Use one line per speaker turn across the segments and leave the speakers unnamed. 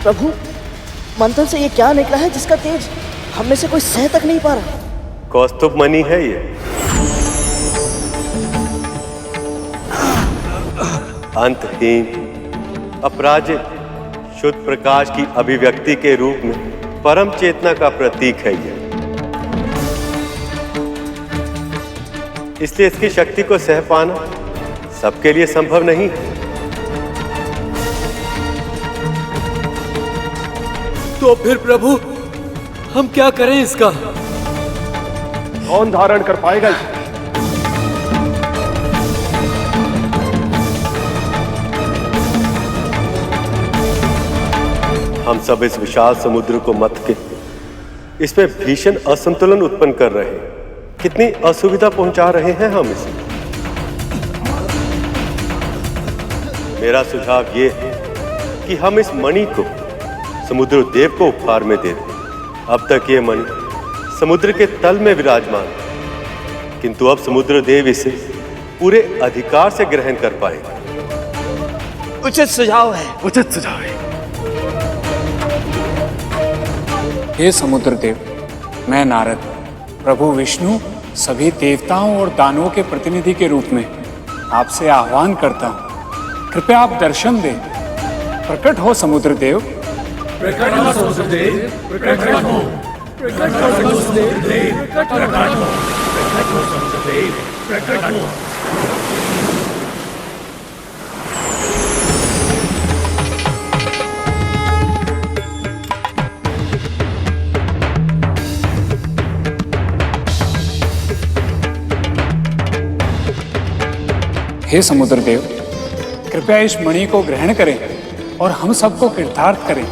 प्रभु, मंथन से ये क्या निकला है जिसका तेज हम में से कोई सह तक नहीं पा रहा?
कौस्तुभ मणि है ये। अंतहीन, अपराजित, शुद्ध प्रकाश की अभिव्यक्ति के रूप में परम चेतना का प्रतीक है ये। इसलिए इसकी शक्ति को सह पाना सबके लिए संभव नहीं है।
तो फिर प्रभु, हम क्या करें इसका?
कौन धारण कर पाएगा इसे?
हम सब इस विशाल समुद्र को मथ के इसमें भीषण असंतुलन उत्पन्न कर रहे हैं। कितनी असुविधा पहुंचा रहे हैं हम इसे। मेरा सुझाव ये है कि हम इस मणि को समुद्र देव को उपहार में दे दें। अब तक ये मणि समुद्र के तल में विराजमान, किंतु अब समुद्र देव इसे पूरे अधिकार से ग्रहण कर पाएगा।
उचित सुझाव है।
उचित सुझाव है।
हे समुद्र देव, मैं नारद प्रभु विष्णु सभी देवताओं और दानवों के प्रतिनिधि के रूप में आपसे आह्वान करता हूँ। कृपया आप दर्शन दें। प्रकट हो समुद्र देव।
प्रकट हो समुद्र देव, प्रकट हो। प्रकट हो समुद्र देव, प्रकट हो। प्रकट हो समुद्र देव, प्रकट हो।
हे समुद्र देव, कृपया इस मणि को ग्रहण करें और हम सबको कृतार्थ करें।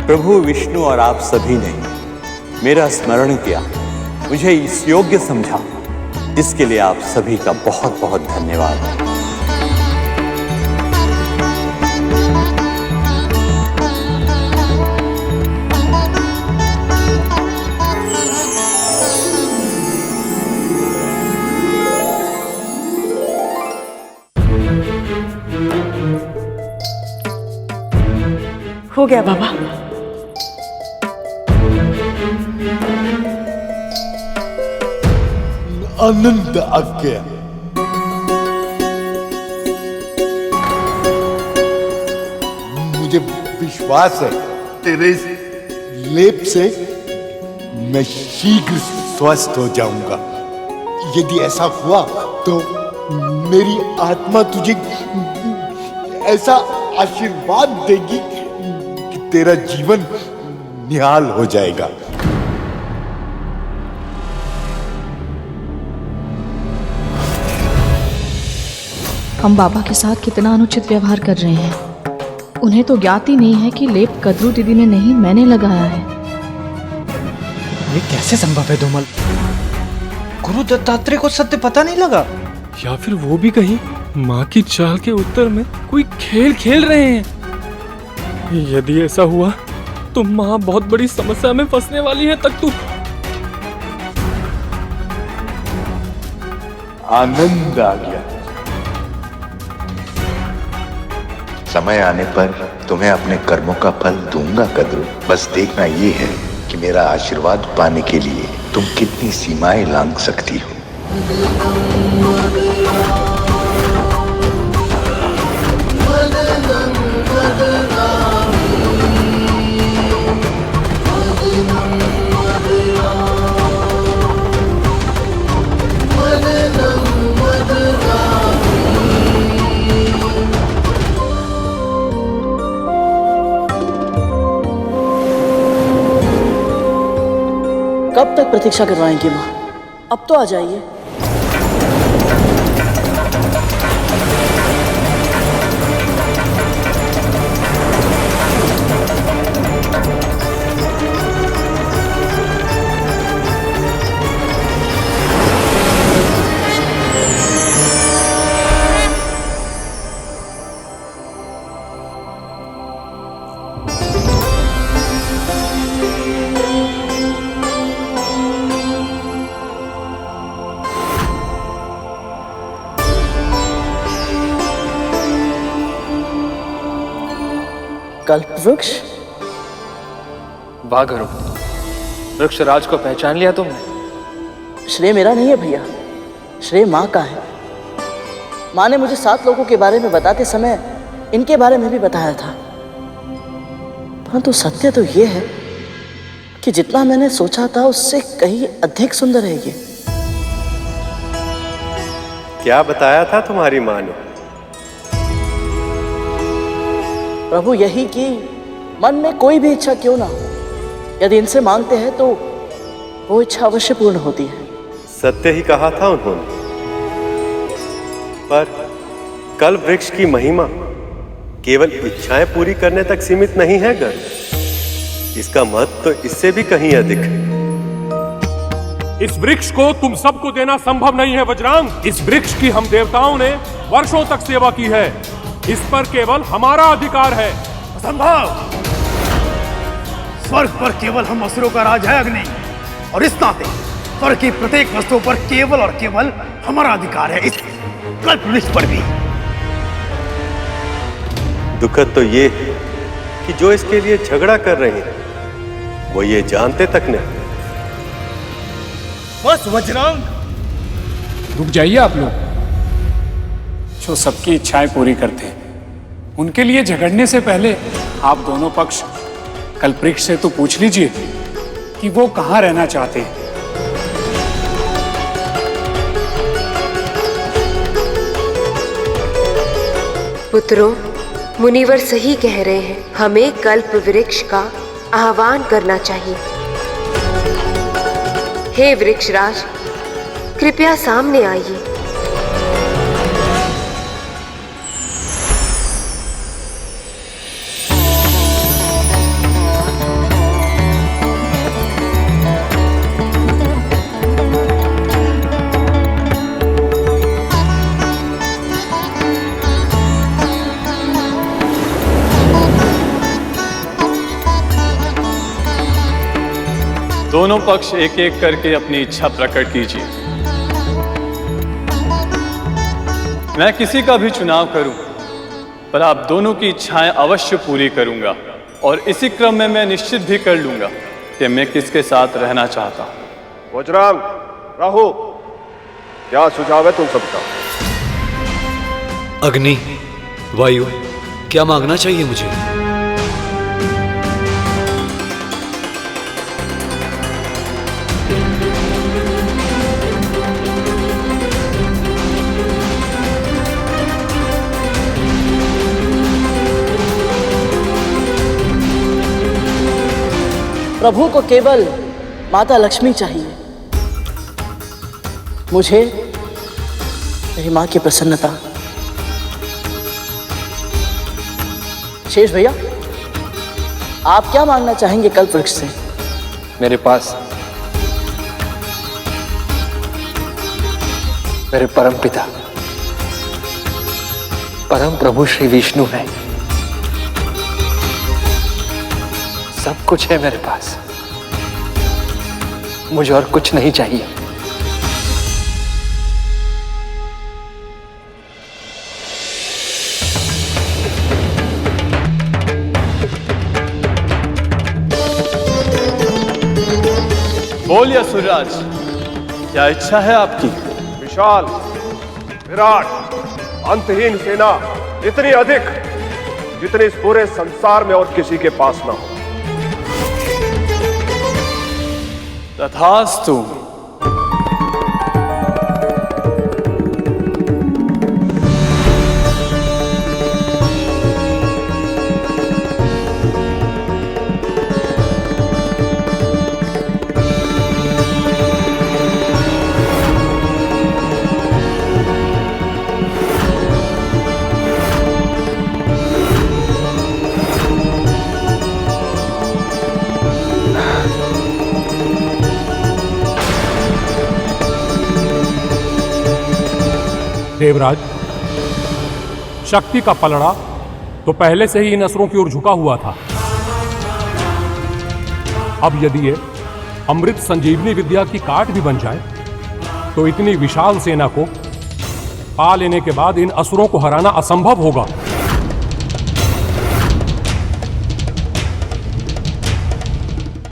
प्रभु विष्णु और आप सभी ने मेरा स्मरण किया, मुझे इस योग्य समझा, इसके लिए आप सभी का बहुत बहुत धन्यवाद।
हो गया बाबा।
आनंद आ गया। मुझे विश्वास है तेरे इस लेप से मैं शीघ्र स्वस्थ हो जाऊंगा। यदि ऐसा हुआ तो मेरी आत्मा तुझे ऐसा आशीर्वाद देगी कि तेरा जीवन निहाल हो जाएगा।
हम बाबा के साथ कितना अनुचित व्यवहार कर रहे हैं। उन्हें तो ज्ञात ही नहीं है कि लेप कद्रू दीदी ने नहीं, मैंने लगाया है।
ये कैसे संभव है धूमल? गुरु दत्तात्रेय को सत्य पता नहीं लगा?
या फिर वो भी कहीं माँ की चाल के उत्तर में कोई खेल खेल रहे हैं। यदि ऐसा हुआ तो माँ बहुत बड़ी समस्या में फंसने वाली है। तक तू
आनंद आ गया।
समय आने पर तुम्हें अपने कर्मों का फल दूंगा कद्रू। बस देखना ये है कि मेरा आशीर्वाद पाने के लिए तुम कितनी सीमाएं लांघ सकती हो।
कब तक प्रतीक्षा करवाएंगी माँ? अब तो आ जाइए। कल्प वृक्ष?
वाह गुरु, वृक्षराज को पहचान लिया तुमने?
श्रेय मेरा नहीं है भैया, श्रेय माँ का है। माँ ने मुझे 7 लोगों के बारे में बताते समय इनके बारे में भी बताया था। परंतु सत्य तो ये है कि जितना मैंने सोचा था उससे कहीं अधिक सुंदर है ये।
क्या बताया था तुम्हारी माँ ने?
प्रभु यही कि मन में कोई भी इच्छा क्यों ना हो, यदि इनसे मांगते हैं तो वो इच्छा अवश्य पूर्ण होती है।
सत्य ही कहा था उन्होंने। पर कल्प वृक्ष की महिमा केवल इच्छाएं पूरी करने तक सीमित नहीं है गर्ग। इसका महत्व तो इससे भी कहीं अधिक है।
इस वृक्ष को तुम सबको देना संभव नहीं है वज्रांग। इस वृक्ष की हम देवताओं ने वर्षों तक सेवा की है। इस पर केवल हमारा अधिकार है।
असंभव। स्वर्ग पर केवल हम असुरों का राज है अग्नि, और इस नाते स्वर्ग की प्रत्येक वस्तु पर केवल और केवल हमारा अधिकार है, इस कल्प वृक्ष पर भी।
दुखद तो ये है कि जो इसके लिए झगड़ा कर रहे हैं वो ये जानते तक नहीं।
बस वज्रांग,
रुक जाइए आप लोग। जो सबकी इच्छाएं पूरी करते हैं उनके लिए झगड़ने से पहले आप दोनों पक्ष कल्पवृक्ष से तो पूछ लीजिए कि वो कहां रहना चाहते हैं।
पुत्रों, मुनिवर सही कह रहे हैं। हमें कल्प वृक्ष का आह्वान करना चाहिए। हे वृक्षराज, कृपया सामने आइए।
दोनों पक्ष एक एक करके अपनी इच्छा प्रकट कीजिए। मैं किसी का भी चुनाव करूं, पर आप दोनों की इच्छाएं अवश्य पूरी करूंगा, और इसी क्रम में मैं निश्चित भी कर लूंगा कि मैं किसके साथ रहना चाहता हूं।
वज्रांग, राहु, क्या सुझाव है तुम सबका?
अग्नि, वायु, क्या मांगना चाहिए मुझे?
प्रभु को केवल माता लक्ष्मी चाहिए। मुझे मेरी माँ की प्रसन्नता। शेष भैया, आप क्या मांगना चाहेंगे कल्प वृक्ष से?
मेरे पास मेरे परम पिता, परम प्रभु श्री विष्णु है। सब कुछ है मेरे पास, मुझे और कुछ नहीं चाहिए।
बोलिए असुरराज, क्या इच्छा है आपकी?
विशाल, विराट, अंतहीन सेना, इतनी अधिक जितनी इस पूरे संसार में और किसी के पास ना हो।
तथास्तु।
देवराज, शक्ति का पलड़ा तो पहले से ही इन असुरों की ओर झुका हुआ था। अब यदि ये अमृत संजीवनी विद्या की काट भी बन जाए तो इतनी विशाल सेना को पा लेने के बाद इन असुरों को हराना असंभव होगा।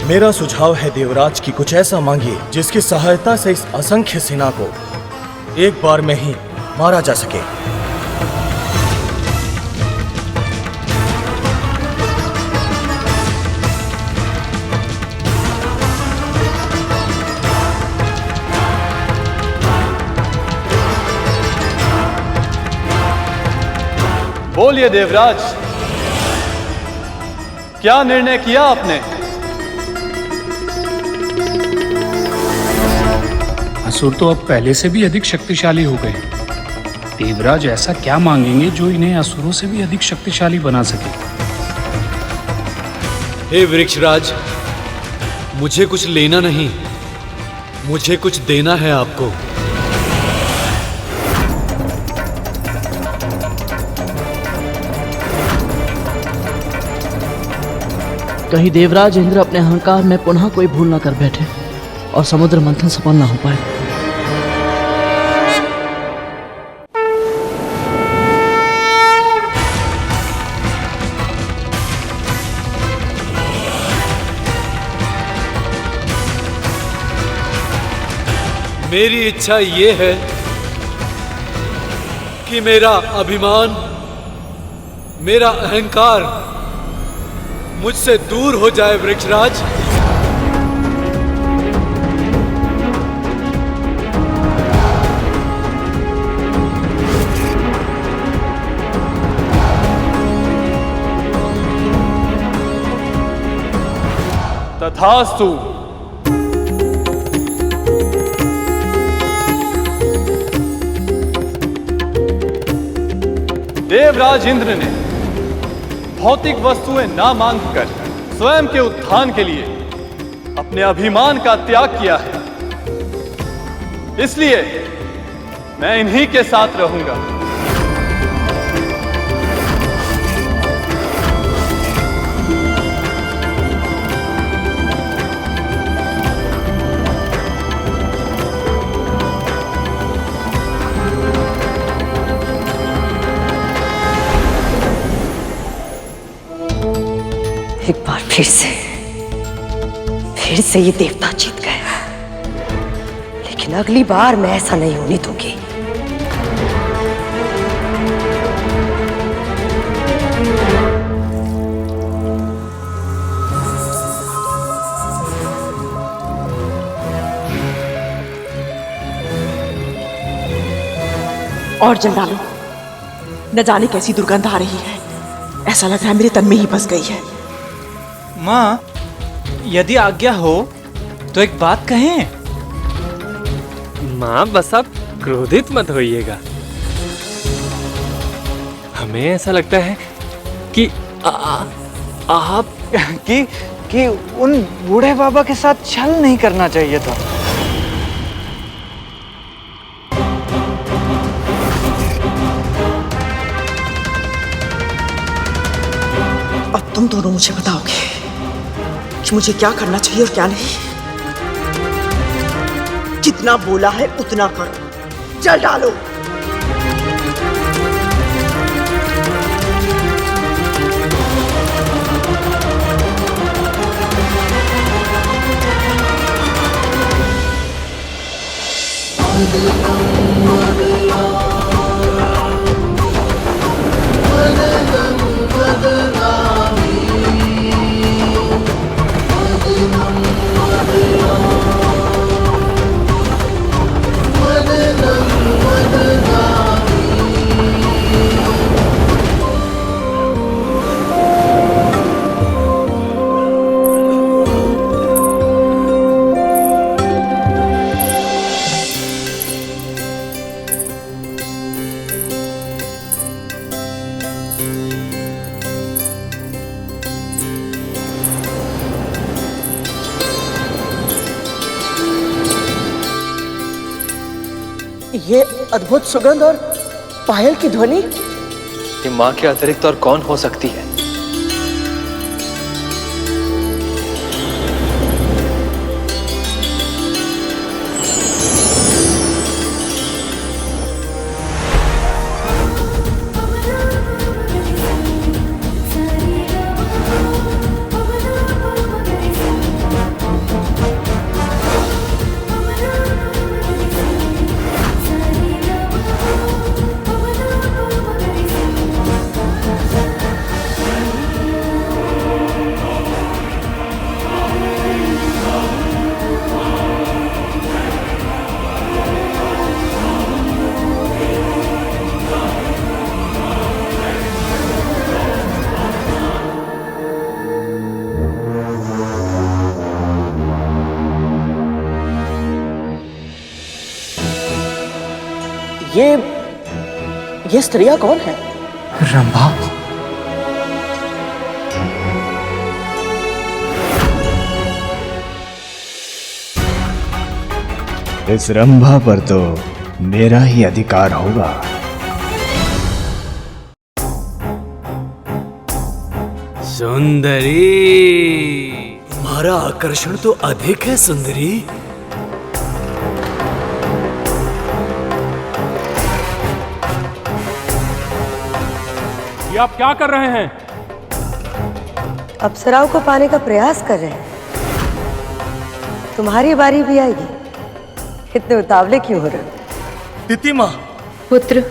मेरा सुझाव है देवराज की कुछ ऐसा मांगिए जिसकी सहायता से इस असंख्य सेना को एक बार में ही मारा जा सके।
बोलिए देवराज, क्या निर्णय किया आपने?
असुर तो अब पहले से भी अधिक शक्तिशाली हो गए। देवराज ऐसा क्या मांगेंगे जो इन्हें असुरों से भी अधिक शक्तिशाली बना सके?
हे वृक्षराज, मुझे कुछ लेना नहीं, मुझे कुछ देना है आपको।
कहीं देवराज इंद्र अपने अहंकार में पुनः कोई भूल न कर बैठे और समुद्र मंथन सफल न हो पाए।
मेरी इच्छा ये है कि मेरा अभिमान, मेरा अहंकार मुझसे दूर हो जाए वृक्षराज।
तथास्तु। देवराज इंद्र ने भौतिक वस्तुएं ना मांगकर स्वयं के उत्थान के लिए अपने अभिमान का त्याग किया है, इसलिए मैं इन्हीं के साथ रहूंगा।
एक बार फिर से ये देवता जीत गए, लेकिन अगली बार मैं ऐसा नहीं होने दूंगी।
और जल डालो, न जाने कैसी दुर्गंध आ रही है। ऐसा लग रहा है मेरे तन में ही बस गई है।
माँ, यदि आज्ञा हो तो एक बात कहें।
माँ, बस आप क्रोधित मत होइएगा। हमें ऐसा लगता है कि आप
कि उन बूढ़े बाबा के साथ छल नहीं करना चाहिए था।
अब तुम दोनों मुझे बताओगे कि मुझे क्या करना चाहिए और क्या नहीं। जितना बोला है उतना करो, जल डालो।
ये अद्भुत सुगंध और पायल की ध्वनि,
ये माँ के अतिरिक्त और कौन हो सकती है?
ये स्त्रियां कौन है?
रंभा।
इस रंभा पर तो मेरा ही अधिकार होगा।
सुंदरी, तुम्हारा आकर्षण तो अधिक है सुंदरी।
ये आप क्या कर रहे हैं?
अप्सराओं को पाने का प्रयास कर रहे हैं। तुम्हारी बारी भी आएगी। इतने उतावले क्यों हो रहे हो?
तिथि माँ।
पुत्र,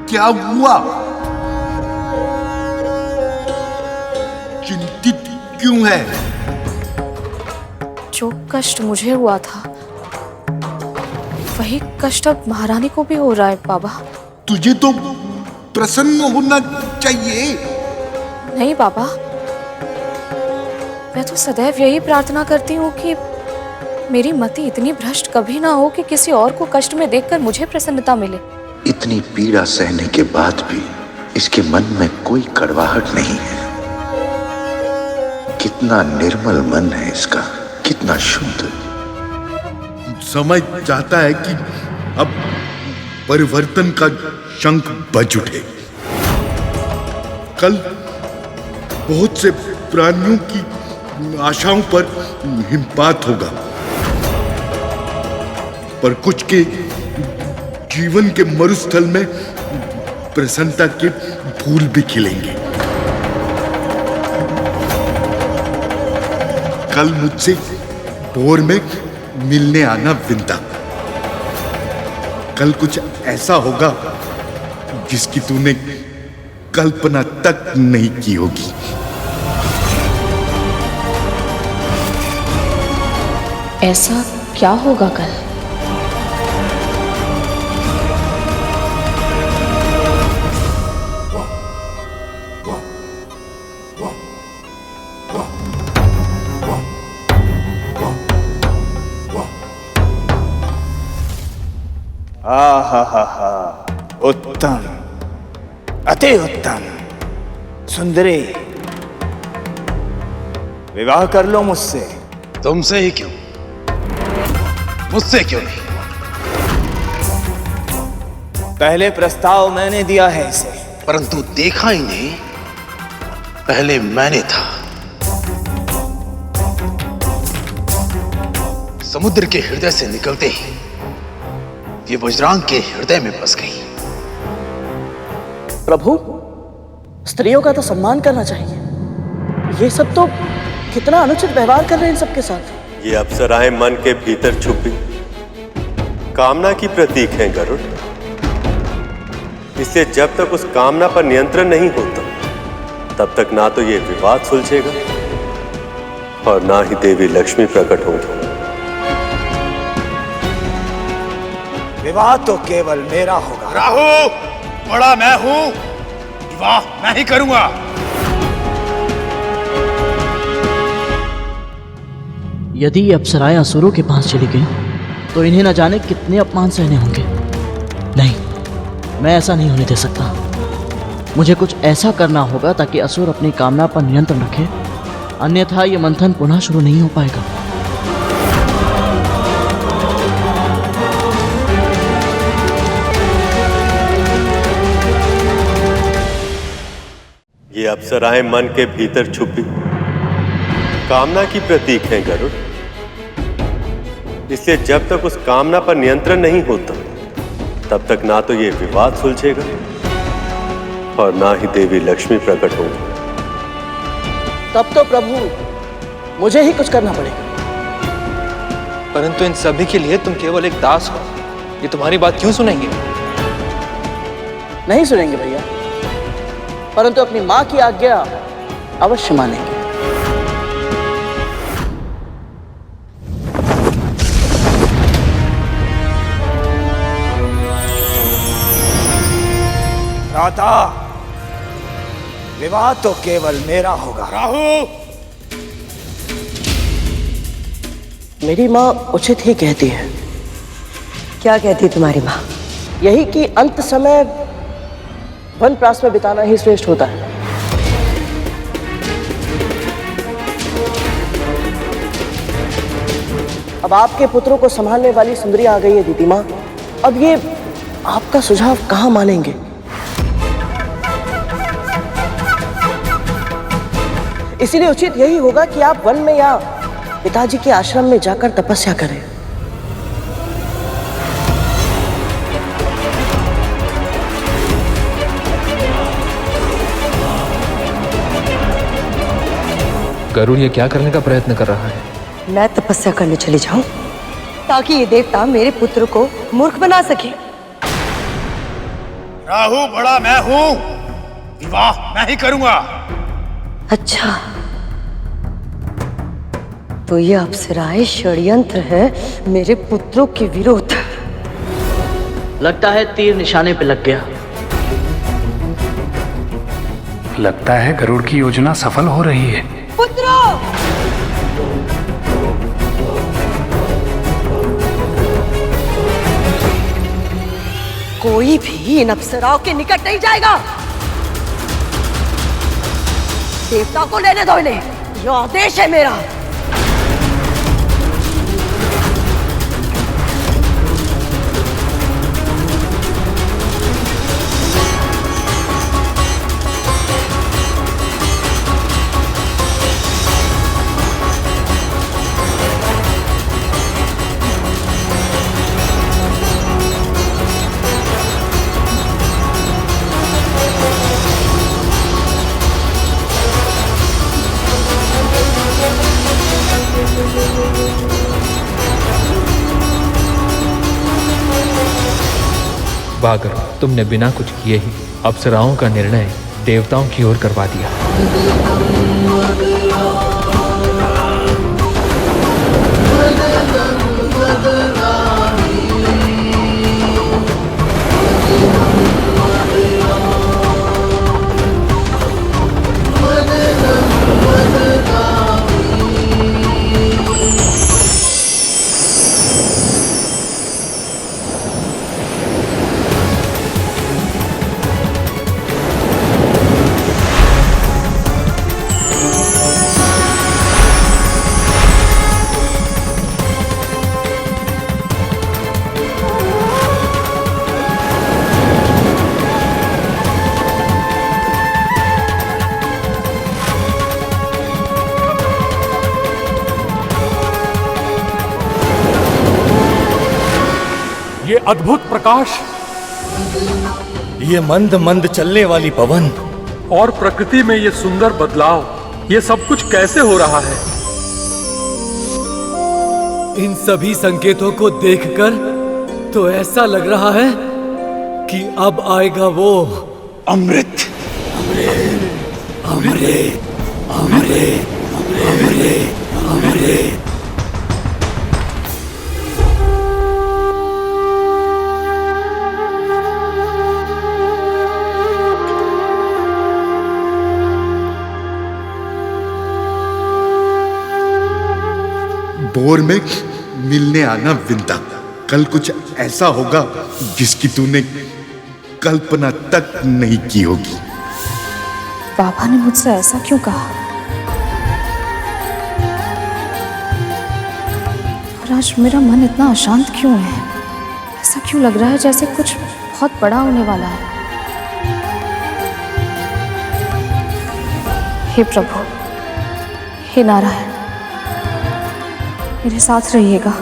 क्या हुआ? चिंतित क्यों है?
जो कष्ट मुझे हुआ था वही कष्ट अब महारानी को भी हो रहा है बाबा।
तुझे तो प्रसन्न होना चाहिए।
नहीं बाबा, मैं तो सदैव यही प्रार्थना करती हूँ कि मेरी मति इतनी भ्रष्ट कभी ना हो कि किसी और को कष्ट में देखकर मुझे प्रसन्नता मिले।
इतनी पीड़ा सहने के बाद भी इसके मन में कोई कड़वाहट नहीं है। कितना निर्मल मन है इसका, कितना शुद्ध।
समझ चाहता है कि अब परिवर्तन का शंख बज उठे। कल बहुत से प्राणियों की आशाओं पर हिमपात होगा, पर कुछ के जीवन के मरुस्थल में प्रसन्नता के फूल भी खिलेंगे। कल मुझसे भोर में मिलने आना विंदा। कल कुछ ऐसा होगा जिसकी तूने कल्पना तक नहीं की होगी।
ऐसा क्या होगा कल?
हा, उत्तम, अति उत्तम। सुंदरी, विवाह कर लो मुझसे।
तुमसे ही क्यों? मुझसे क्यों नहीं?
पहले प्रस्ताव मैंने दिया है इसे,
परंतु देखा ही नहीं, पहले मैंने था। समुद्र के हृदय से निकलते ही ये वज्रांग के हृदय में बस गई।
प्रभु, स्त्रियों का तो सम्मान करना चाहिए। ये सब तो कितना अनुचित व्यवहार कर रहे हैं सबके साथ।
ये अप्सराएं मन के भीतर छुपी कामना की प्रतीक हैं गरुड़। इससे जब तक उस कामना पर नियंत्रण नहीं होता तब तक ना तो ये विवाद सुलझेगा और ना ही देवी लक्ष्मी प्रकट होगी।
विवाह तो केवल मेरा होगा।
राहु, बड़ा मैं हूं, विवाह मैं ही करूंगा।
यदि ये अप्सराएं असुरों के पास चली गई तो इन्हें न जाने कितने अपमान सहने होंगे। नहीं, मैं ऐसा नहीं होने दे सकता। मुझे कुछ ऐसा करना होगा ताकि असुर अपनी कामना पर नियंत्रण रखे, अन्यथा ये मंथन पुनः शुरू नहीं हो पाएगा।
ये अप्सराएं मन के भीतर छुपी कामना की प्रतीक हैं गरुड़। इसलिए जब तक उस कामना पर नियंत्रण नहीं होता तब तक ना तो ये विवाद सुलझेगा और ना ही देवी लक्ष्मी प्रकट होगी।
तब तो प्रभु मुझे ही कुछ करना पड़ेगा।
परंतु इन सभी के लिए तुम केवल एक दास हो। ये तुम्हारी बात क्यों सुनेंगे?
नहीं सुनेंगे भैया, परंतु अपनी मां की आज्ञा अवश्य मानेंगे।
पिता, विवाह तो केवल मेरा होगा।
राहु,
मेरी माँ उचित ही कहती है।
क्या कहती तुम्हारी माँ?
यही कि अंत समय वनप्रास में बिताना ही श्रेष्ठ होता है। अब आपके पुत्रों को संभालने वाली सुंदरी आ गई है दीदी माँ। अब ये आपका सुझाव कहाँ मानेंगे? इसीलिए उचित यही होगा कि आप वन में या पिताजी के आश्रम में जाकर तपस्या करें।
गरुड़ ये क्या करने का प्रयत्न कर रहा है?
मैं तपस्या करने चली जाऊं ताकि ये देवता मेरे पुत्र को मूर्ख बना सके।
राहु बड़ा मैं हूं, विवाह मैं ही करूंगा।
अच्छा, तो ये अप्सराएं षड्यंत्र है मेरे पुत्रों के विरोध।
लगता है तीर निशाने पे लग गया।
लगता है गरुड़ की योजना सफल हो रही है।
पुत्रों, कोई भी इन अप्सराओं के निकट नहीं जाएगा। देवता को लेने दो इन्हें, यह आदेश है मेरा।
बागर, तुमने बिना कुछ किए ही अप्सराओं का निर्णय देवताओं की ओर करवा दिया।
ये अद्भुत प्रकाश,
ये मंद मंद चलने वाली पवन
और प्रकृति में ये सुंदर बदलाव, ये सब कुछ कैसे हो रहा है?
इन सभी संकेतों को देखकर तो ऐसा लग रहा है कि अब आएगा वो
अमृत।
अमृत, अमृत, अमृत, अमृत, अमृत।
भोर में मिलने आना विंदा। कल कुछ ऐसा होगा जिसकी तूने कल्पना तक नहीं की होगी।
पापा ने मुझसे ऐसा क्यों कहा? और आज मेरा मन इतना अशांत क्यों है? ऐसा क्यों लग रहा है जैसे कुछ बहुत बड़ा होने वाला है? हे प्रभु, हे नारायण, मेरे साथ रहिएगा।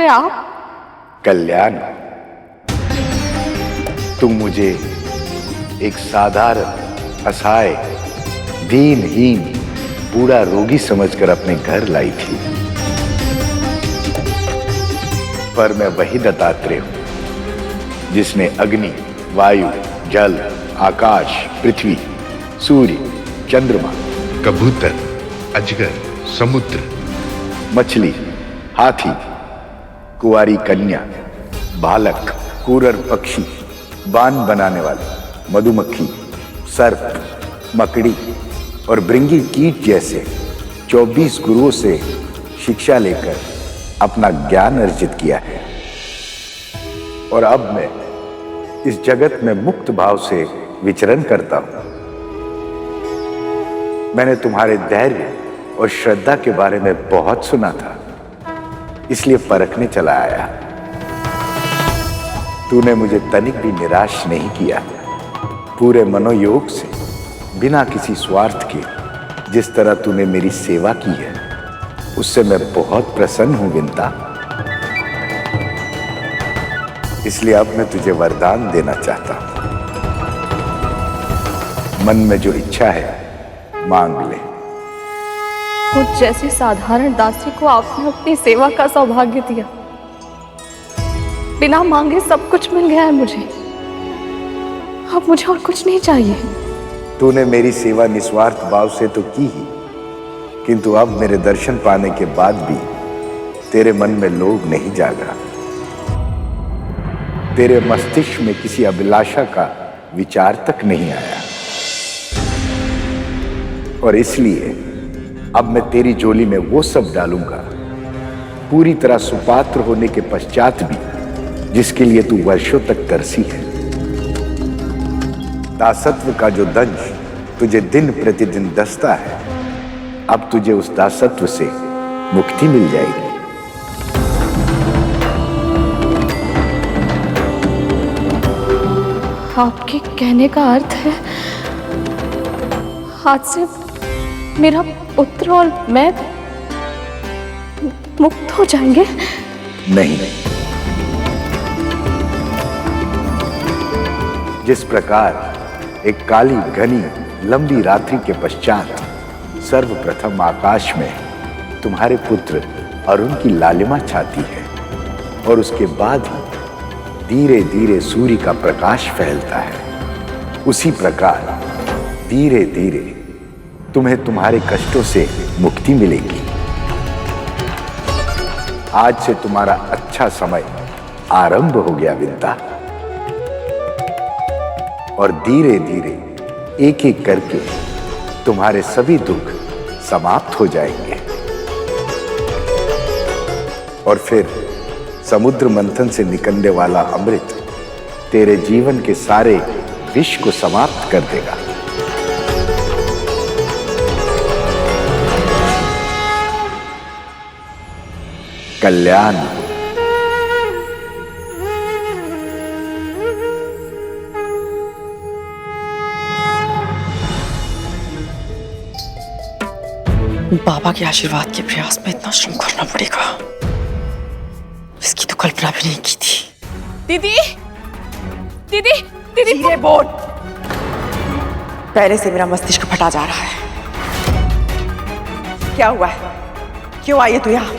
रहे आप?
कल्याण, तुम मुझे एक साधारण, असहाय, दीनहीन, बूढ़ा रोगी समझकर अपने घर लाई थी, पर मैं वही दत्तात्रेय हूं जिसने अग्नि, वायु, जल, आकाश, पृथ्वी, सूर्य, चंद्रमा,
कबूतर, अजगर, समुद्र,
मछली, हाथी, कुंवारी कन्या, बालक, कूरर पक्षी, बाण बनाने वाले, मधुमक्खी, सर्प, मकड़ी और भृंगी कीट जैसे 24 गुरुओं से शिक्षा लेकर अपना ज्ञान अर्जित किया है। और अब मैं इस जगत में मुक्त भाव से विचरण करता हूं। मैंने तुम्हारे धैर्य और श्रद्धा के बारे में बहुत सुना था, इसलिए परखने चला आया। तूने मुझे तनिक भी निराश नहीं किया। पूरे मनोयोग से, बिना किसी स्वार्थ के, जिस तरह तूने मेरी सेवा की है, उससे मैं बहुत प्रसन्न हूं विंता। इसलिए अब मैं तुझे वरदान देना चाहता हूं। मन में जो इच्छा है मांग ले।
मुझ जैसी साधारण दासी को आपने अपनी सेवा का सौभाग्य दिया। बिना मांगे सब कुछ मिल गया है मुझे। अब मुझे और कुछ नहीं चाहिए।
तूने मेरी सेवा निस्वार्थ भाव से तो की ही, किंतु अब मेरे दर्शन पाने के बाद भी तेरे मन में लोभ नहीं जागा। तेरे मस्तिष्क में किसी अभिलाषा का विचार तक नहीं आया, और इसलिए अब मैं तेरी झोली में वो सब डालूंगा, पूरी तरह सुपात्र होने के पश्चात भी, जिसके लिए तू वर्षों तक तरसी है। दासत्व का जो दंश तुझे दिन प्रतिदिन दसता है, अब तुझे उस दासत्व से मुक्ति मिल जाएगी।
आपके कहने का अर्थ है आज से मेरा पुत्र और मैं मुक्त हो जाएंगे?
नहीं, जिस प्रकार एक काली घनी लंबी रात्रि के पश्चात सर्वप्रथम आकाश में तुम्हारे पुत्र अरुण की लालिमा छाती है, और उसके बाद ही धीरे धीरे सूर्य का प्रकाश फैलता है, उसी प्रकार धीरे धीरे तुम्हें तुम्हारे कष्टों से मुक्ति मिलेगी। आज से तुम्हारा अच्छा समय आरंभ हो गया विंता, और धीरे धीरे एक एक करके तुम्हारे सभी दुख समाप्त हो जाएंगे, और फिर समुद्र मंथन से निकलने वाला अमृत तेरे जीवन के सारे विष को समाप्त कर देगा। कल्याण।
बाबा के आशीर्वाद के प्रयास में इतना श्रम करना पड़ेगा, इसकी तो कल्पना भी नहीं की थी। दीदी, दीदी, दीदी, धीरे बोल। पहले से मेरा मस्तिष्क फटा जा रहा है। क्या हुआ है? क्यों आई है तू यहाँ?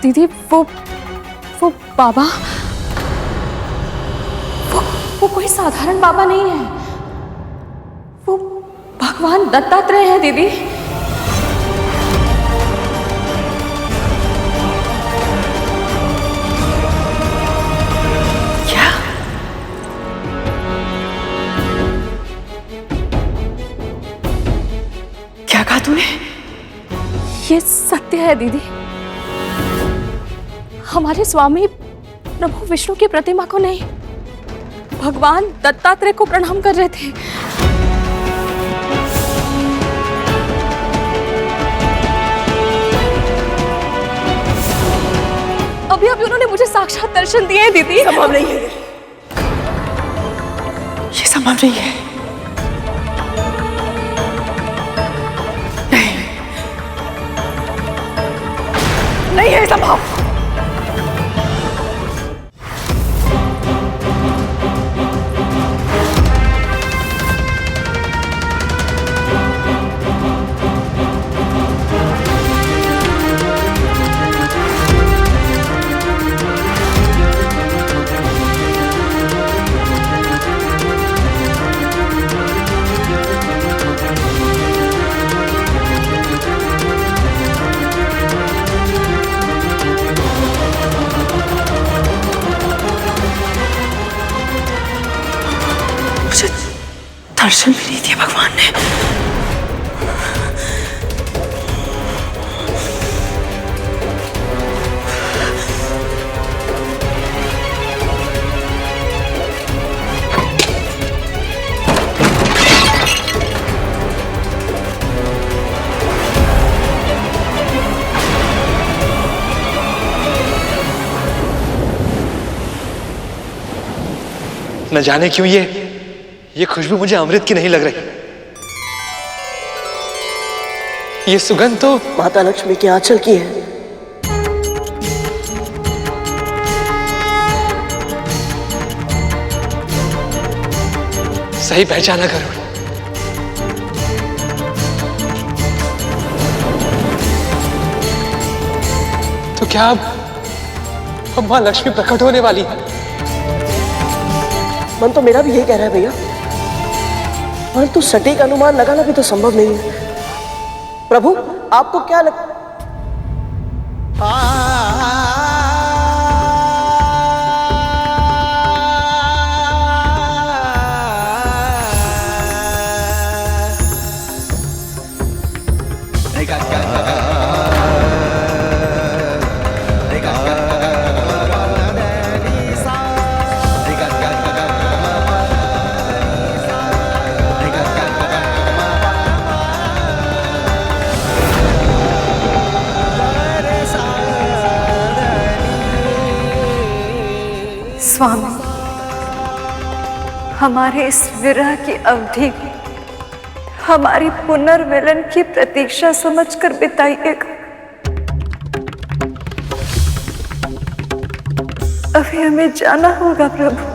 दीदी, वो बाबा, वो कोई साधारण बाबा नहीं है। वो भगवान दत्तात्रेय है दीदी।
क्या कहा तूने?
ये सत्य है दीदी। हमारे स्वामी प्रभु विष्णु की प्रतिमा को नहीं, भगवान दत्तात्रेय को प्रणाम कर रहे थे। अभी अभी उन्होंने मुझे साक्षात दर्शन दिए हैं दीदी।
संभव नहीं है, ये संभव नहीं है। नहीं है संभव। दर्शन भी नहीं दिया भगवान ने।
न जाने क्यों ये खुशबू मुझे अमृत की नहीं लग रही। ये सुगंध तो
माता लक्ष्मी के आंचल की है।
सही पहचाना गरुड़। तो क्या अब मां लक्ष्मी प्रकट होने वाली है?
मन तो मेरा भी यही कह रहा है भैया, परंतु सटीक अनुमान लगाना भी तो संभव नहीं है। प्रभु आपको क्या
स्वामी, हमारे इस विरह की अवधि हमारी पुनर्मिलन की प्रतीक्षा समझकर बिताइएगा। अभी हमें जाना होगा प्रभु।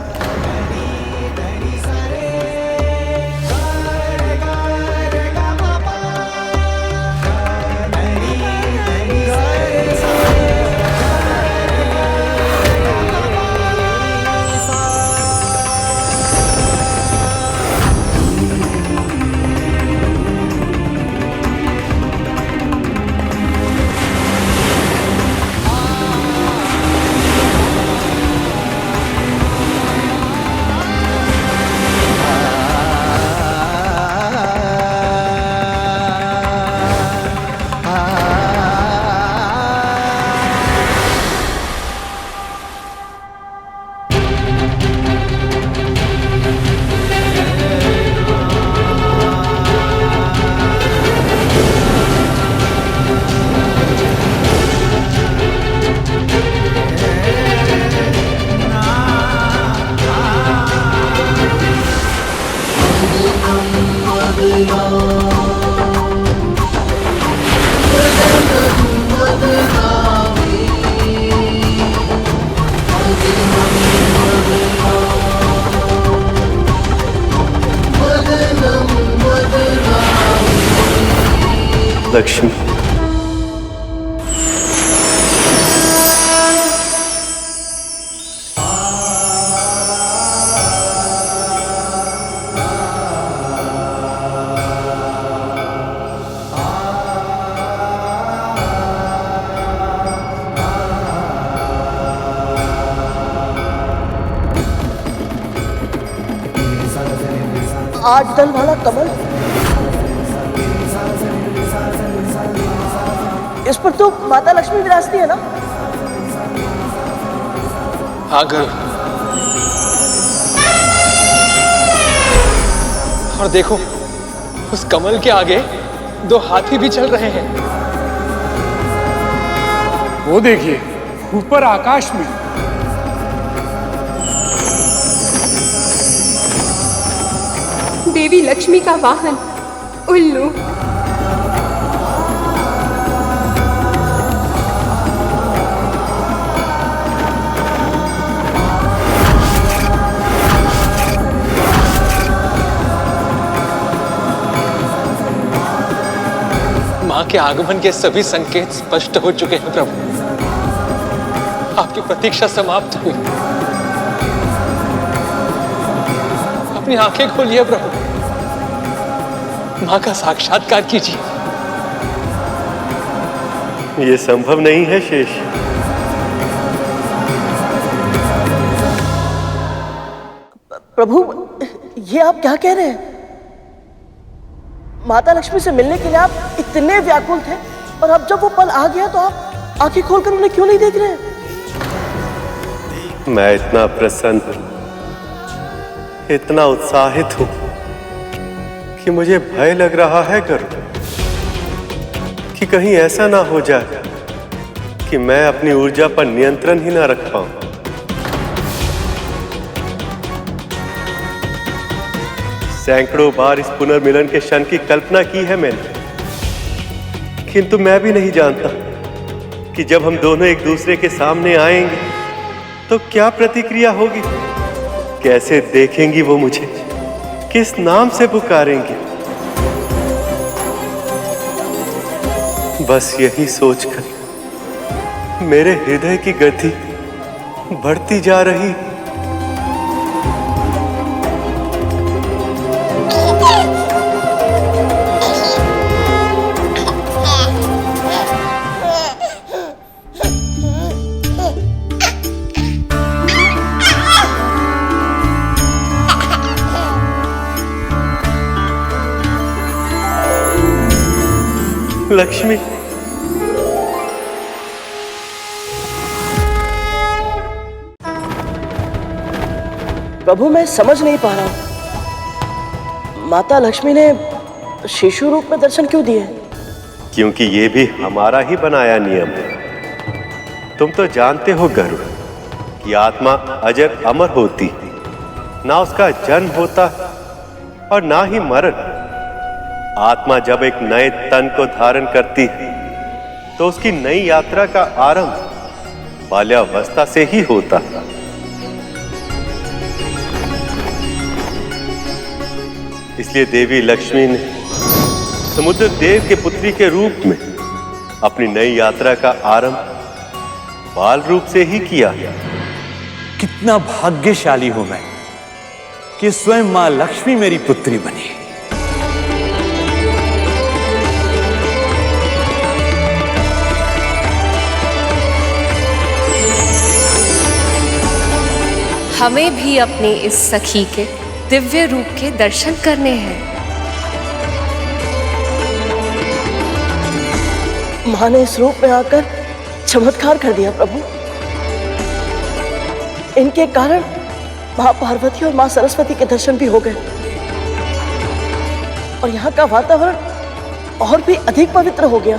लक्ष्मी,
आज दल वाला कमल, इस पर तो माता लक्ष्मी विराजती है ना?
हाँ गरुड़। और देखो, उस कमल के आगे दो हाथी भी चल रहे हैं।
वो देखिए, ऊपर आकाश में।
देवी लक्ष्मी का वाहन उल्लू।
मां के आगमन के सभी संकेत स्पष्ट हो चुके हैं प्रभु। आपकी प्रतीक्षा समाप्त हुई। अपनी आंखें खोलिए प्रभु, मां का साक्षात्कार कीजिए।
ये संभव नहीं है शेष।
प्रभु ये आप क्या कह रहे हैं? माता लक्ष्मी से मिलने के लिए आप इतने व्याकुल थे, और अब जब वो पल आ गया तो आप आंखें खोलकर उन्हें क्यों नहीं देख रहे?
मैं इतना प्रसन्न हूं, इतना उत्साहित हूं कि मुझे भय लग रहा है गरुड़, कि कहीं ऐसा ना हो जाए कि मैं अपनी ऊर्जा पर नियंत्रण ही ना रख पाऊं। सैकड़ों बार इस पुनर्मिलन के क्षण की कल्पना की है मैंने, किंतु मैं भी नहीं जानता कि जब हम दोनों एक दूसरे के सामने आएंगे तो क्या प्रतिक्रिया होगी, कैसे देखेंगी वो मुझे, किस नाम से पुकारेंगी। बस यही सोचकर मेरे हृदय की गति बढ़ती जा रही। लक्ष्मी,
प्रभु मैं समझ नहीं पा रहा हूं, माता लक्ष्मी ने शिशु रूप में दर्शन क्यों दिए?
क्योंकि ये भी हमारा ही बनाया नियम है। तुम तो जानते हो गरुड़ कि आत्मा अजर अमर होती, ना उसका जन्म होता और ना ही मरण। आत्मा जब एक नए तन को धारण करती है तो उसकी नई यात्रा का आरंभ बाल्यावस्था से ही होता है। इसलिए देवी लक्ष्मी ने समुद्र देव के पुत्री के रूप में अपनी नई यात्रा का आरंभ बाल रूप से ही किया।
कितना भाग्यशाली हूं मैं कि स्वयं मां लक्ष्मी मेरी पुत्री बनी।
हमें भी अपने इस सखी के दिव्य रूप के दर्शन करने हैं।
मां ने इस रूप में आकर चमत्कार कर दिया प्रभु। इनके कारण मां पार्वती और मां सरस्वती के दर्शन भी हो गए, और यहाँ का वातावरण और भी अधिक पवित्र हो गया।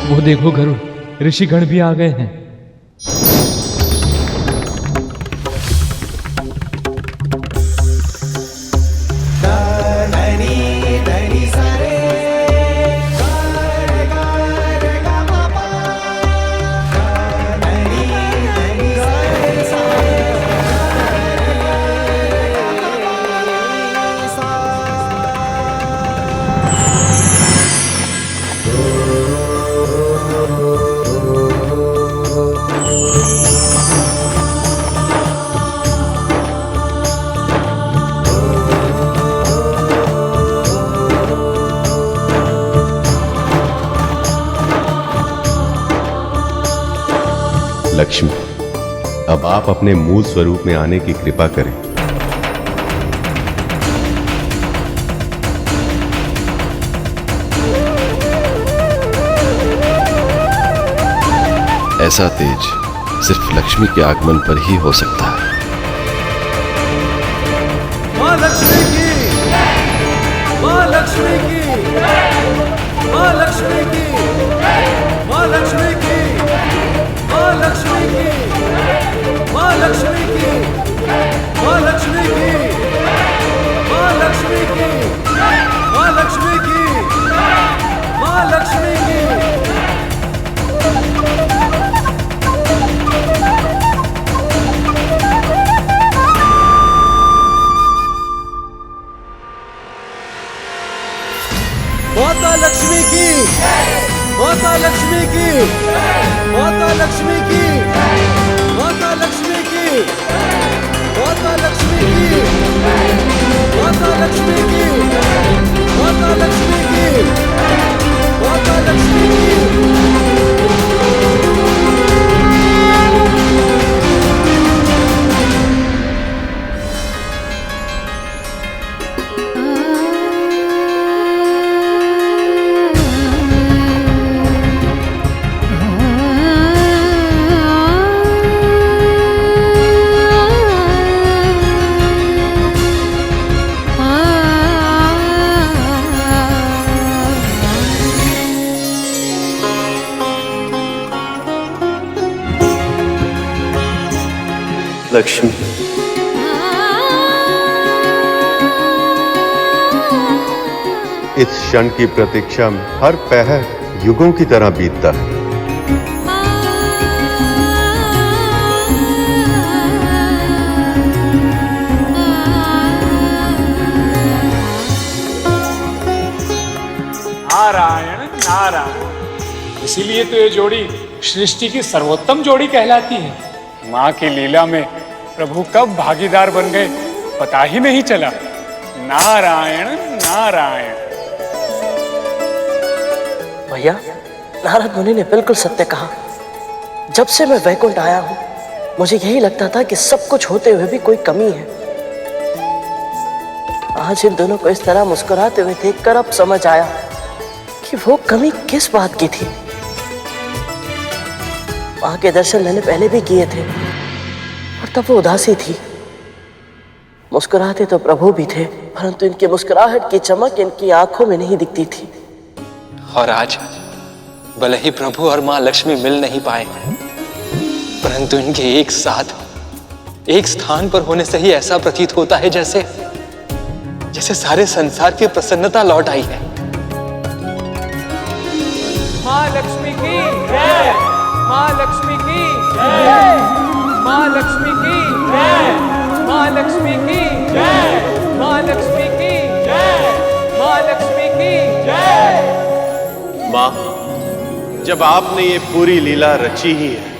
वो देखो गरुड़, ऋषिगण भी आ गए हैं।
लक्ष्मी, अब आप अपने मूल स्वरूप में आने की कृपा करें।
ऐसा तेज सिर्फ लक्ष्मी के आगमन पर ही हो सकता है।
मां लक्ष्मी की, मां लक्ष्मी की, मां लक्ष्मी की, मां लक्ष्मी की, मां लक्ष्मी की, मां लक्ष्मी की, मां लक्ष्मी की, मां लक्ष्मी की, मां लक्ष्मी की, मां लक्ष्मी की। माता लक्ष्मी की, माता लक्ष्मी की, माता लक्ष्मी की, माता लक्ष्मी की, माता लक्ष्मी की, माता लक्ष्मी की, माता लक्ष्मी की, माता लक्ष्मी की।
लक्ष्मी, इस क्षण की प्रतीक्षा में हर पहर युगों की तरह बीतता है।
नारायण नारायण, इसीलिए तो ये जोड़ी सृष्टि की सर्वोत्तम जोड़ी कहलाती है। माँ की लीला में प्रभु कब भागीदार बन गए पता ही नहीं चला। नारायण नारायण।
भैया, नारद मुनि ने बिल्कुल सत्य कहा। जब से मैं वैकुंठ आया हूं, मुझे यही लगता था कि सब कुछ होते हुए भी कोई कमी है। आज इन दोनों को इस तरह मुस्कुराते हुए देखकर अब समझ आया कि वो कमी किस बात की थी। मां के दर्शन मैंने पहले भी किए थे और तब वो उदासी थी। मुस्कुराते तो प्रभु भी थे, परंतु इनकी मुस्कुराहट की चमक इनकी आंखों में नहीं दिखती थी।
और आज भले ही प्रभु और मां लक्ष्मी मिल नहीं पाए, परंतु इनके एक साथ एक स्थान पर होने से ही ऐसा प्रतीत होता है जैसे जैसे सारे संसार की प्रसन्नता लौट आई है।
माँ लक्ष्मी की जय, माँ लक्ष्मी की जय, माँ लक्ष्मी की जय, माँ लक्ष्मी की जय, माँ लक्ष्मी की जय, माँ लक्ष्मी की जय।
माँ, जब आपने ये पूरी लीला रची ही है,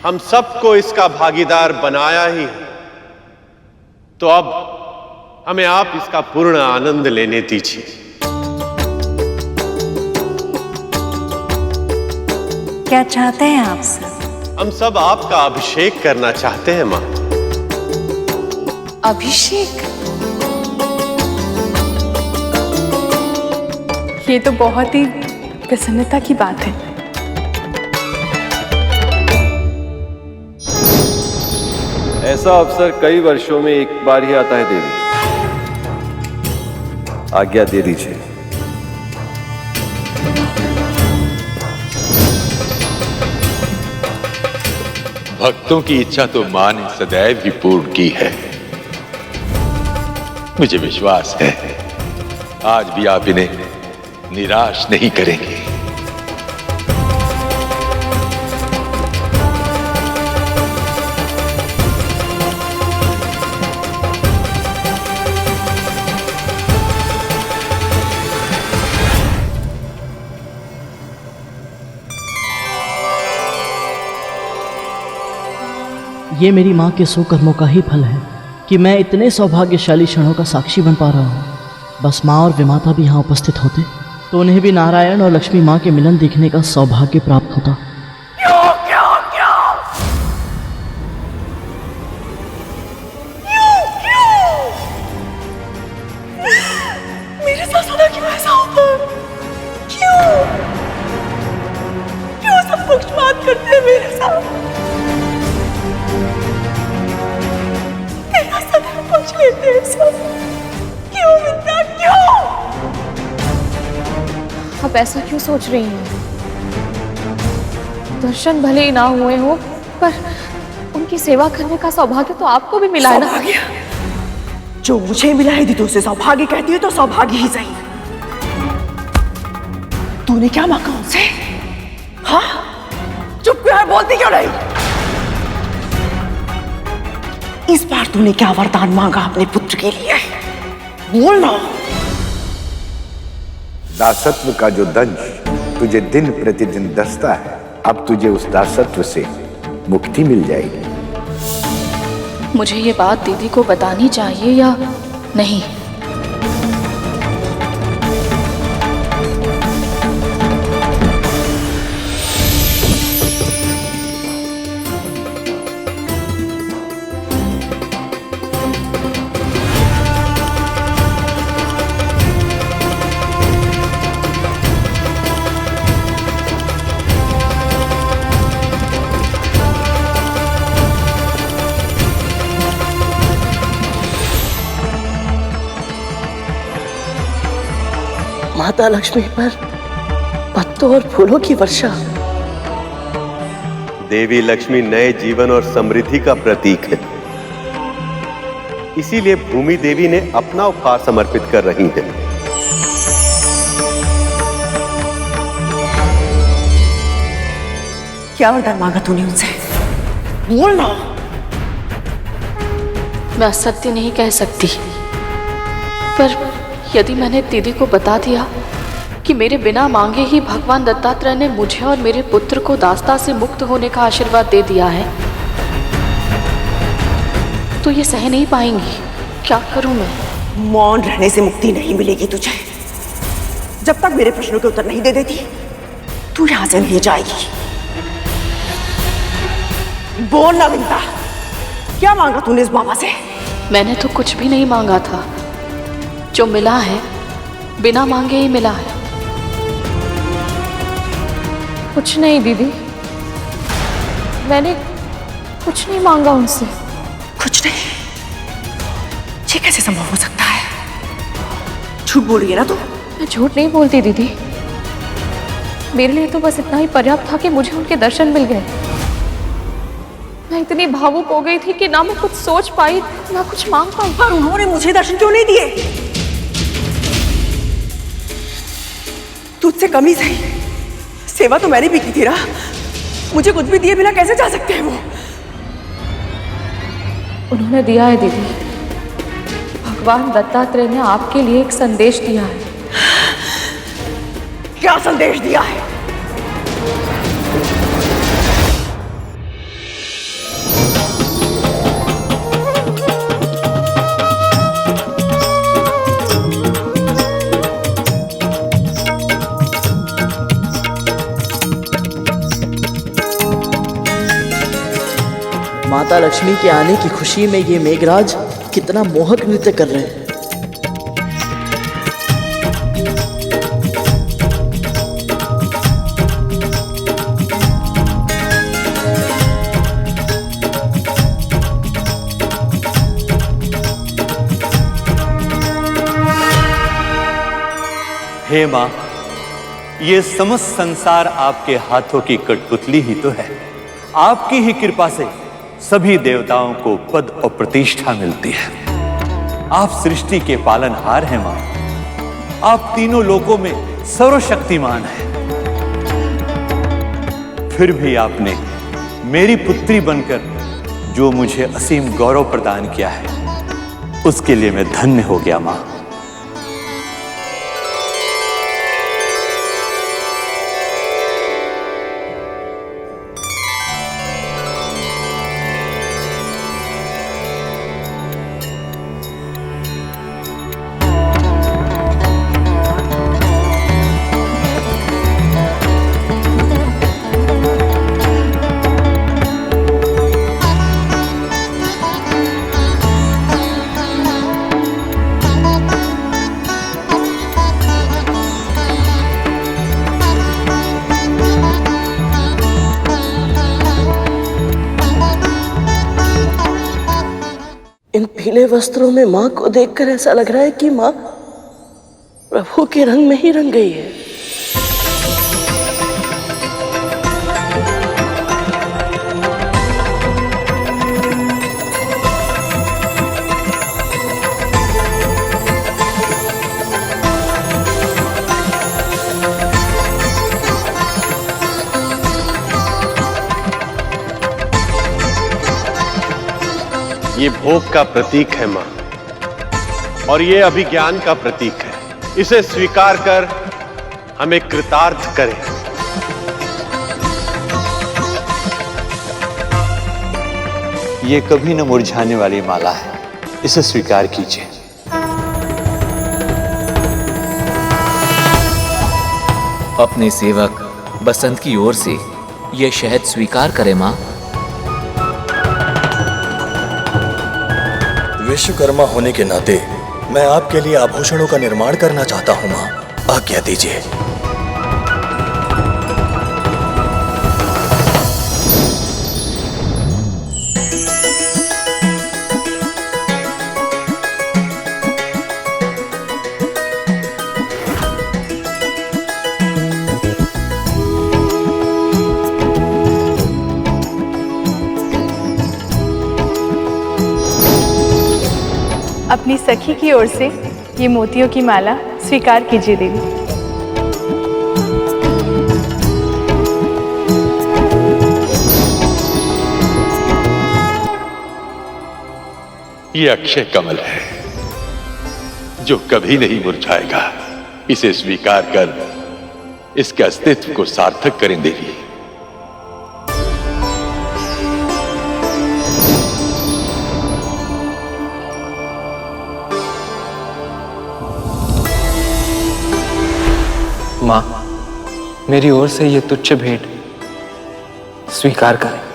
हम सबको इसका भागीदार बनाया ही है, तो अब हमें आप इसका पूर्ण आनंद लेने दीजिए।
क्या चाहते हैं आप सब?
हम सब आपका अभिषेक करना चाहते हैं माँ।
अभिषेक? ये तो बहुत ही प्रसन्नता की बात है।
ऐसा अवसर कई वर्षों में एक बार ही आता है देवी, आज्ञा दे दीजिए।
भक्तों की इच्छा तो मां ने सदैव ही पूर्ण की है। मुझे विश्वास है आज भी आप इन्हें निराश नहीं करेंगे।
ये मेरी माँ के सुकर्मों का ही फल है कि मैं इतने सौभाग्यशाली क्षणों का साक्षी बन पा रहा हूँ। बस माँ और विमाता भी यहाँ उपस्थित होते तो उन्हें भी नारायण और लक्ष्मी माँ के मिलन देखने का सौभाग्य प्राप्त होता।
मेरे साथ सदा क्यों ऐसा होता है? क्यों? क्यों सब पक्षपात करते हैं मेरे साथ? तेरा सदैव पक्ष लेते हैं सब। क्यों विद्या, क्यों?
आप ऐसा क्यों सोच रही हैं? दर्शन भले ही ना हुए हो, पर उनकी सेवा करने का सौभाग्य तो आपको भी मिला है ना।
सौभाग्य? जो मुझे मिला है दीदी उसे सौभाग्य कहती है तो सौभाग्य ही सही। तूने क्या मांगा उनसे? हाँ? चुप क्यों है, बोलती क्यों नहीं? इस बार तूने क्या वरदान मांगा अपने पुत्र के लिए? बोलना।
दासत्व का जो दंश तुझे दिन प्रतिदिन दसता है, अब तुझे उस दासत्व से मुक्ति मिल जाएगी।
मुझे ये बात दीदी को बतानी चाहिए या नहीं?
माता लक्ष्मी पर पत्तों और फूलों की वर्षा।
देवी लक्ष्मी नए जीवन और समृद्धि का प्रतीक है। इसीलिए भूमि देवी ने अपना उपहार समर्पित कर रही हैं।
क्या वरदान मांगा तूने उनसे? बोलना।
मैं असत्य नहीं कह सकती, पर यदि मैंने दीदी को बता दिया कि मेरे बिना मांगे ही भगवान दत्तात्रेय ने मुझे और मेरे पुत्र को दास्ता से मुक्त होने का आशीर्वाद दे दिया है, तो ये सह नहीं पाएंगी। क्या करूं मैं?
मौन रहने से मुक्ति नहीं मिलेगी तुझे। जब तक मेरे प्रश्नों के उत्तर नहीं दे देती, तू यहां से नहीं जाएगी। बोल ना विंता, क्या मांगा तूने इस बाबा से?
मैंने तो कुछ भी नहीं मांगा था। जो मिला है बिना मांगे ही मिला है।
कुछ नहीं दीदी, मैंने कुछ नहीं मांगा उनसे।
कुछ नहीं? ये कैसे संभव हो सकता है? झूठ बोल रही है ना तू?
मैं झूठ नहीं बोलती दीदी। मेरे लिए तो बस इतना ही पर्याप्त था कि मुझे उनके दर्शन मिल गए। मैं इतनी भावुक हो गई थी कि ना मैं कुछ सोच पाई ना कुछ मांग पाई।
पर उन्होंने मुझे दर्शन क्यों नहीं दिए? तुझसे कमी सही, सेवा तो मैंने भी की थी ना। मुझे कुछ भी दिए बिना कैसे जा सकते हैं वो?
उन्होंने दिया है दीदी। भगवान दत्तात्रेय ने आपके लिए एक संदेश दिया है।
क्या संदेश दिया है?
माता लक्ष्मी के आने की खुशी में ये मेघराज कितना मोहक नृत्य कर रहे हैं।
हे मां, ये समस्त संसार आपके हाथों की कठपुतली ही तो है। आपकी ही कृपा से सभी देवताओं को पद और प्रतिष्ठा मिलती है। आप सृष्टि के पालनहार हैं मां। आप तीनों लोकों में सर्वशक्तिमान हैं। फिर भी आपने मेरी पुत्री बनकर जो मुझे असीम गौरव प्रदान किया है, उसके लिए मैं धन्य हो गया मां।
इन पीले वस्त्रों में मां को देखकर ऐसा लग रहा है कि मां प्रभु के रंग में ही रंग गई है।
ये भोग का प्रतीक है मां, और ये अभिज्ञान का प्रतीक है। इसे स्वीकार कर हमें कृतार्थ करें।
ये कभी न मुरझाने वाली माला है, इसे स्वीकार कीजिए।
अपने सेवक बसंत की ओर से यह शहद स्वीकार करें मां।
विश्वकर्मा होने के नाते मैं आपके लिए आभूषणों का निर्माण करना चाहता हूं मां, आज्ञा दीजिए।
अपनी सखी की ओर से ये मोतियों की माला स्वीकार कीजिए देवी।
ये अक्षय कमल है जो कभी नहीं मुरझाएगा। इसे स्वीकार कर इसके अस्तित्व को सार्थक करें देवी।
मां, मेरी ओर से ये तुच्छ भेंट स्वीकार करें।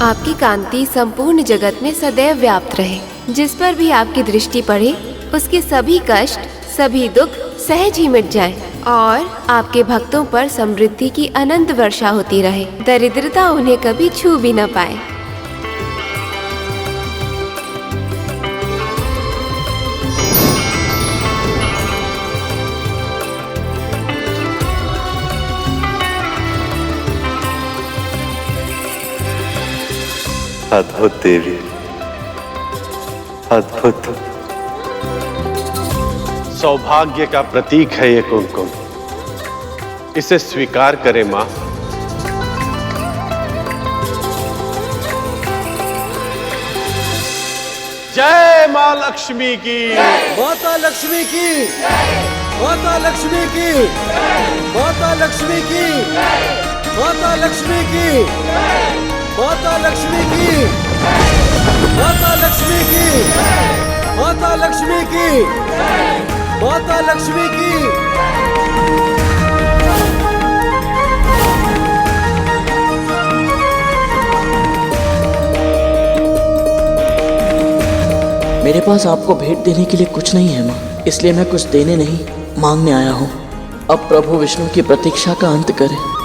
आपकी कांति संपूर्ण जगत में सदैव व्याप्त रहे। जिस पर भी आपकी दृष्टि पड़े उसके सभी कष्ट, सभी दुख सहज ही मिट जाएं और आपके भक्तों पर समृद्धि की अनंत वर्षा होती रहे। दरिद्रता उन्हें कभी छू भी न पाए।
अद्भुत देवी, अद्भुत। सौभाग्य का प्रतीक है ये कुमकुम, इसे स्वीकार करें मां। जय मां लक्ष्मी की,
माता लक्ष्मी की, माता लक्ष्मी की, माता लक्ष्मी की, माता लक्ष्मी की, माता लक्ष्मी की, माता लक्ष्मी की, माता लक्ष्मी की, माता लक्ष्मी की।
मेरे पास आपको भेंट देने के लिए कुछ नहीं है माँ, इसलिए मैं कुछ देने नहीं मांगने आया हूँ। अब प्रभु विष्णु की प्रतीक्षा का अंत करें।